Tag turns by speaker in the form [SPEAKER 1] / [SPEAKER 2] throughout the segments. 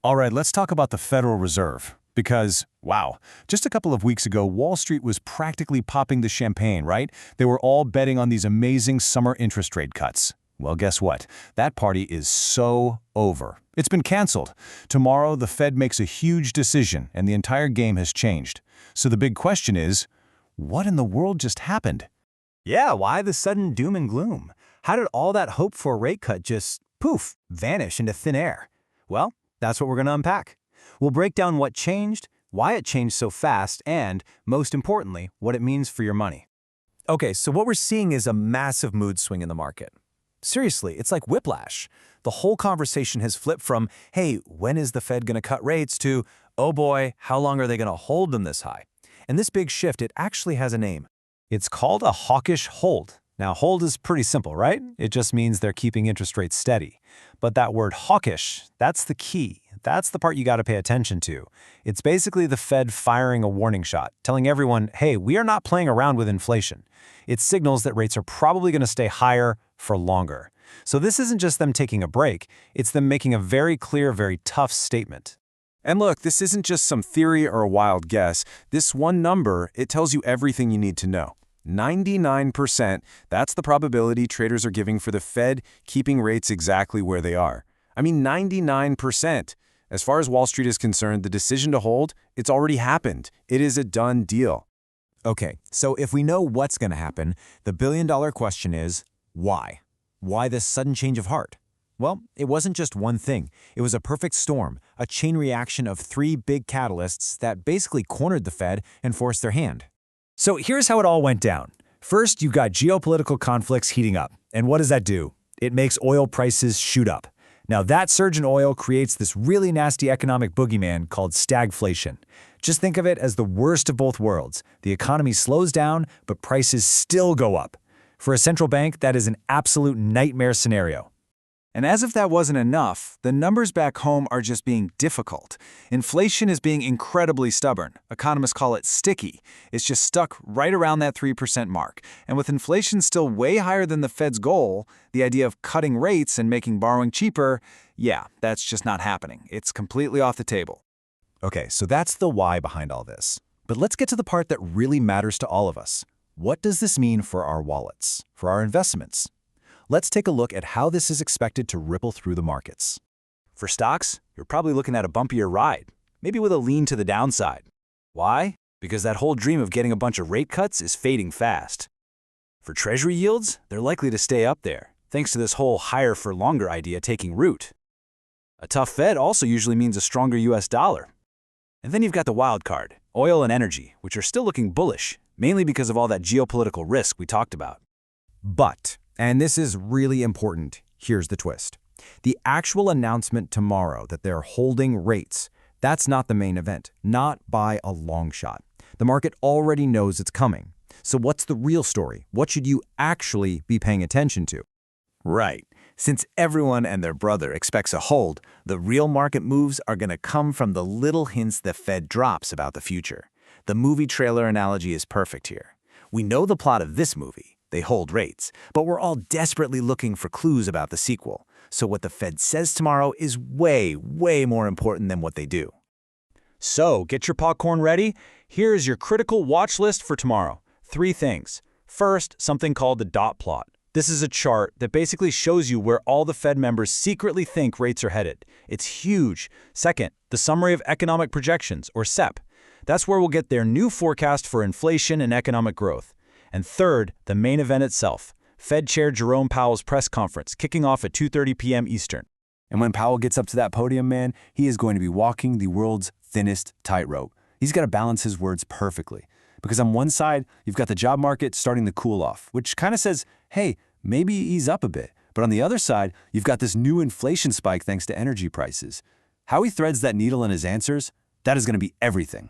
[SPEAKER 1] All right, let's talk about the Federal Reserve. Because, wow, just a couple of weeks ago, Wall Street was practically popping the champagne, right? They were all betting on these amazing summer interest rate cuts. Well, guess what? That party is so over. It's been canceled. Tomorrow, the Fed makes a huge decision, and the entire game has changed. So the big question is, what in the world just happened?
[SPEAKER 2] Yeah, why the sudden doom and gloom? How did all that hope for a rate cut just, poof, vanish into thin air? Well, that's what we're going to unpack. We'll break down what changed, why it changed so fast, and, most importantly, what it means for your money. Okay, so what we're seeing is a massive mood swing in the market. Seriously, it's like whiplash. The whole conversation has flipped from, hey, when is the Fed going to cut rates, to, oh boy, how long are they going to hold them this high? And this big shift, it actually has a name. It's called a hawkish hold. Now, hold is pretty simple, right? It just means they're keeping interest rates steady. But that word hawkish, that's the key. That's the part you got to pay attention to. It's basically the Fed firing a warning shot, telling everyone, hey, we are not playing around with inflation. It signals that rates are probably going to stay higher for longer. So this isn't just them taking a break, it's them making a very clear, very tough statement.
[SPEAKER 3] And look, this isn't just some theory or a wild guess. This one number, it tells you everything you need to know. 99%, that's the probability traders are giving for the Fed keeping rates exactly where they are. I mean, 99%. As far as Wall Street is concerned, the decision to hold, it's already happened. It is a done deal.
[SPEAKER 2] Okay, so if we know what's going to happen, the billion-dollar question is, why? Why this sudden change of heart? Well, it wasn't just one thing. It was a perfect storm, a chain reaction of three big catalysts that basically cornered the Fed and forced their hand. So here's how it all went down. First, you've got geopolitical conflicts heating up. And what does that do? It makes oil prices shoot up. Now, that surge in oil creates this really nasty economic boogeyman called stagflation. Just think of it as the worst of both worlds. The economy slows down, but prices still go up. For a central bank, that is an absolute nightmare scenario.
[SPEAKER 4] And as if that wasn't enough, the numbers back home are just being difficult. Inflation is being incredibly stubborn. Economists call it sticky. It's just stuck right around that 3% mark. And with inflation still way higher than the Fed's goal, the idea of cutting rates and making borrowing cheaper, yeah, that's just not happening. It's completely off the table.
[SPEAKER 2] Okay, so that's the why behind all this. But let's get to the part that really matters to all of us. What does this mean for our wallets, for our investments? Let's take a look at how this is expected to ripple through the markets.
[SPEAKER 4] For stocks, you're probably looking at a bumpier ride, maybe with a lean to the downside. Why? Because that whole dream of getting a bunch of rate cuts is fading fast. For Treasury yields, they're likely to stay up there, thanks to this whole higher for longer idea taking root. A tough Fed also usually means a stronger US dollar. And then you've got the wild card, oil and energy, which are still looking bullish, mainly because of all that geopolitical risk we talked about.
[SPEAKER 2] But, and this is really important, here's the twist. The actual announcement tomorrow that they're holding rates, that's not the main event, not by a long shot. The market already knows it's coming. So what's the real story? What should you actually be paying attention to?
[SPEAKER 5] Right. Since everyone and their brother expects a hold, the real market moves are going to come from the little hints the Fed drops about the future. The movie trailer analogy is perfect here. We know the plot of this movie. They hold rates, but we're all desperately looking for clues about the sequel. So what the Fed says tomorrow is way, way more important than what they do.
[SPEAKER 4] So, get your popcorn ready. Here is your critical watch list for tomorrow. 3 things. First, something called the dot plot. This is a chart that basically shows you where all the Fed members secretly think rates are headed. It's huge. Second, the Summary of Economic Projections, or SEP. That's where we'll get their new forecast for inflation and economic growth. And third, the main event itself, Fed Chair Jerome Powell's press conference, kicking off at 2:30 p.m. Eastern.
[SPEAKER 3] And when Powell gets up to that podium, man, he is going to be walking the world's thinnest tightrope. He's got to balance his words perfectly. Because on one side, you've got the job market starting to cool off, which kind of says, hey, maybe ease up a bit. But on the other side, you've got this new inflation spike thanks to energy prices. How he threads that needle in his answers, that is going to be everything.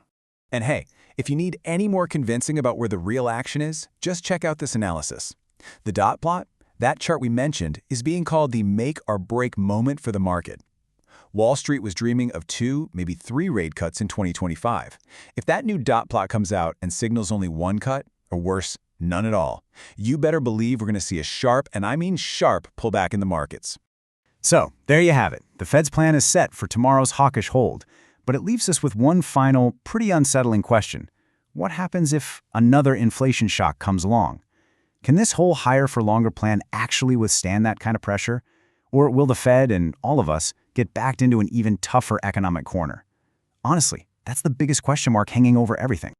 [SPEAKER 4] And hey, if you need any more convincing about where the real action is, just check out this analysis. The dot plot, that chart we mentioned, is being called the make or break moment for the market. Wall Street was dreaming of 2, maybe 3 rate cuts in 2025. If that new dot plot comes out and signals only 1 cut, or worse, none at all, you better believe we're going to see a sharp, and I mean sharp, pullback in the markets.
[SPEAKER 2] So, there you have it. The Fed's plan is set for tomorrow's hawkish hold, but it leaves us with one final, pretty unsettling question. What happens if another inflation shock comes along? Can this whole higher-for-longer plan actually withstand that kind of pressure? Or will the Fed and all of us get backed into an even tougher economic corner? Honestly, that's the biggest question mark hanging over everything.